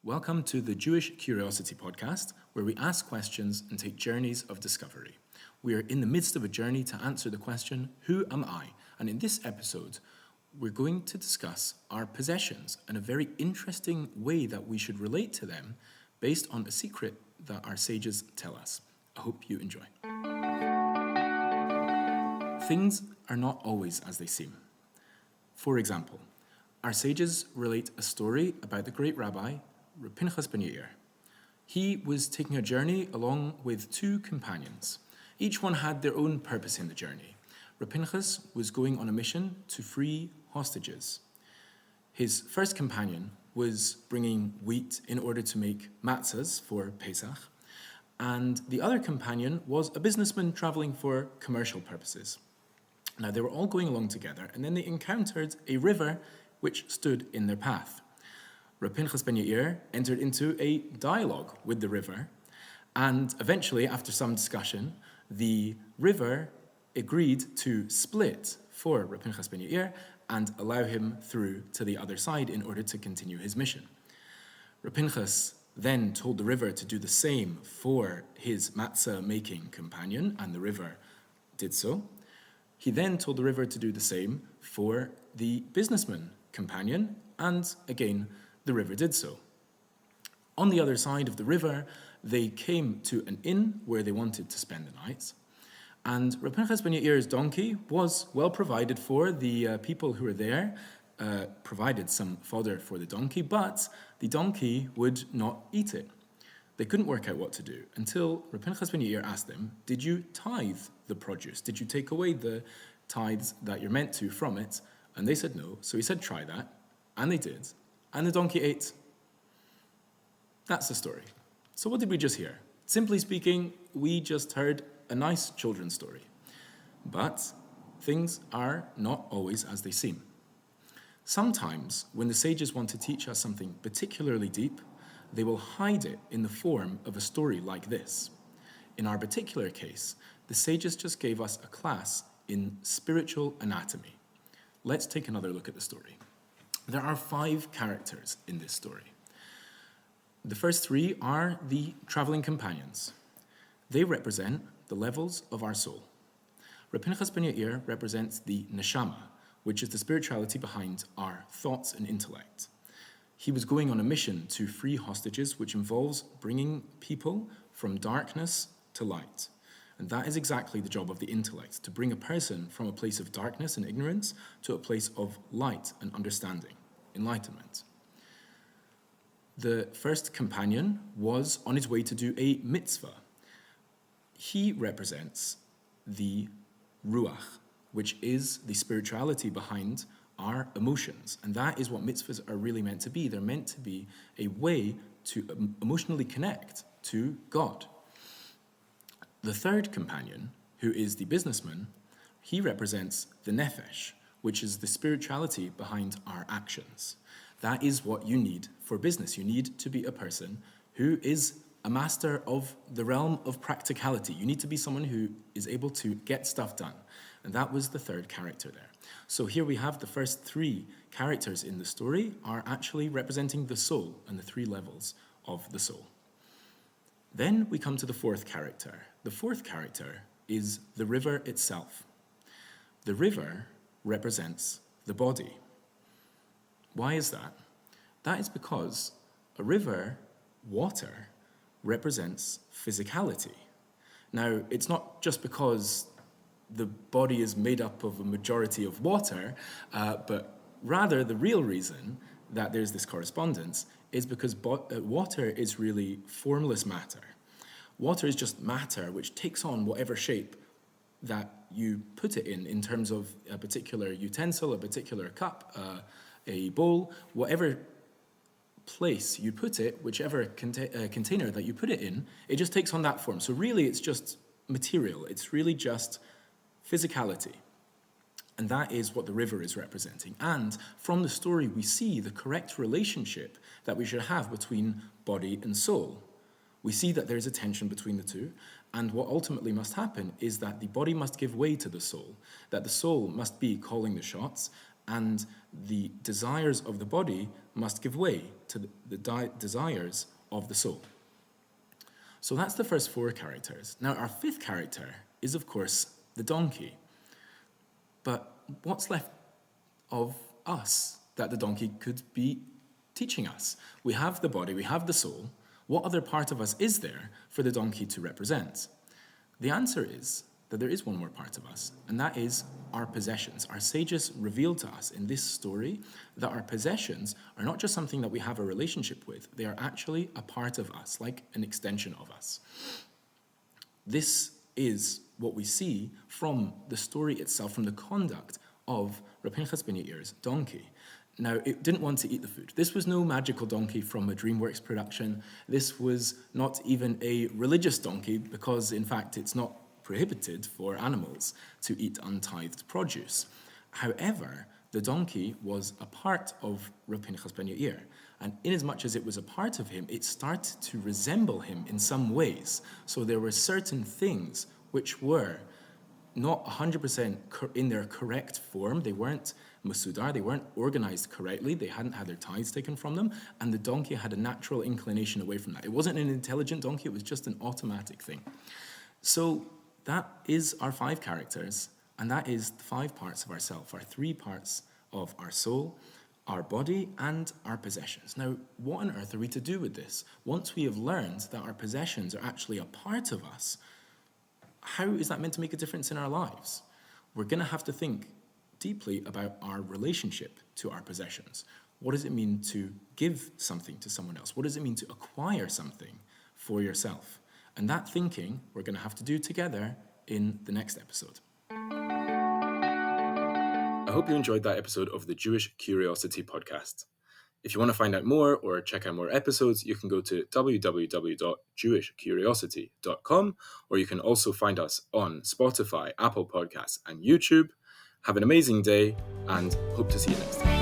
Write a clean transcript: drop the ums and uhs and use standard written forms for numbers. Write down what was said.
Welcome to the Jewish Curiosity Podcast, where we ask questions and take journeys of discovery. We are in the midst of a journey to answer the question, who am I? And in this episode, we're going to discuss our possessions and a very interesting way that we should relate to them based on a secret that our sages tell us. I hope you enjoy. Things are not always as they seem. For example, our sages relate a story about the great rabbi, Pinchas ben Yair. He was taking a journey along with two companions. Each one had their own purpose in the journey. Pinchas was going on a mission to free hostages. His first companion was bringing wheat in order to make matzahs for Pesach, and the other companion was a businessman traveling for commercial purposes. Now, they were all going along together, and then they encountered a river which stood in their path. Pinchas ben Yair entered into a dialogue with the river, and eventually, after some discussion, the river agreed to split for Pinchas ben Yair and allow him through to the other side in order to continue his mission. Pinchas then told the river to do the same for his matzah-making companion, and the river did so. He then told the river to do the same for the businessman companion, and again, the river did so. On the other side of the river, they came to an inn where they wanted to spend the night, and Pinchas ben Yair's donkey was well provided for. The people who were there provided some fodder for the donkey, but the donkey would not eat it. They couldn't work out what to do until Pinchas ben Yair asked them, "Did you tithe the produce? Did you take away the tithes that you're meant to from it?" And they said no. So he said, "Try that." And they did. And the donkey ate. That's the story. So what did we just hear? Simply speaking, we just heard a nice children's story. But things are not always as they seem. Sometimes, when the sages want to teach us something particularly deep, they will hide it in the form of a story like this. In our particular case, the sages just gave us a class in spiritual anatomy. Let's take another look at the story. There are 5 characters in this story. The first 3 are the traveling companions. They represent the levels of our soul. Pinchas ben Yair represents the neshama, which is the spirituality behind our thoughts and intellect. He was going on a mission to free hostages, which involves bringing people from darkness to light. And that is exactly the job of the intellect, to bring a person from a place of darkness and ignorance to a place of light and understanding, enlightenment. The first companion was on his way to do a mitzvah. He represents the ruach, which is the spirituality behind our emotions. And that is what mitzvahs are really meant to be. They're meant to be a way to emotionally connect to God. The third companion, who is the businessman, he represents the nefesh, which is the spirituality behind our actions. That is what you need for business. You need to be a person who is a master of the realm of practicality. You need to be someone who is able to get stuff done. And that was the third character there. So here we have the first 3 characters in the story are actually representing the soul and the 3 levels of the soul. Then we come to the 4th character. The 4th character is the river itself. The river represents the body. Why is that? That is because a river, water, represents physicality. Now, it's not just because the body is made up of a majority of water, but rather the real reason that there's this correspondence is because water is really formless matter. Water is just matter which takes on whatever shape that you put it in terms of a particular utensil, a particular cup, a bowl, whatever place you put it, whichever container that you put it in, it just takes on that form. So really it's just material. It's really just physicality. And that is what the river is representing. And from the story, we see the correct relationship that we should have between body and soul. We see that there's a tension between the two, and what ultimately must happen is that the body must give way to the soul, that the soul must be calling the shots, and the desires of the body must give way to the desires of the soul. So that's the first four characters. Now, our fifth character is, of course, the donkey. But what's left of us that the donkey could be teaching us? We have the body, we have the soul. What other part of us is there for the donkey to represent? The answer is that there is one more part of us, and that is our possessions. Our sages reveal to us in this story that our possessions are not just something that we have a relationship with, they are actually a part of us, like an extension of us. This is what we see from the story itself, from the conduct of Reb Pinchas ben Yair's donkey. Now, it didn't want to eat the food. This was no magical donkey from a DreamWorks production. This was not even a religious donkey because, in fact, it's not prohibited for animals to eat untithed produce. However, the donkey was a part of Reb Pinchas ben Yair, and inasmuch as it was a part of him, it started to resemble him in some ways. So there were certain things which were not 100% in their correct form. They weren't masudar, they weren't organized correctly, they hadn't had their tithes taken from them, and the donkey had a natural inclination away from that. It wasn't an intelligent donkey, it was just an automatic thing. So that is our five characters, and that is the five parts of ourself, our three parts of our soul, our body, and our possessions. Now, what on earth are we to do with this? Once we have learned that our possessions are actually a part of us, how is that meant to make a difference in our lives? We're going to have to think deeply about our relationship to our possessions. What does it mean to give something to someone else? What does it mean to acquire something for yourself? And that thinking we're going to have to do together in the next episode. I hope you enjoyed that episode of the Jewish Curiosity podcast. If you want to find out more or check out more episodes, you can go to www.jewishcuriosity.com, or you can also find us on Spotify, Apple Podcasts, and YouTube. Have an amazing day, and hope to see you next time.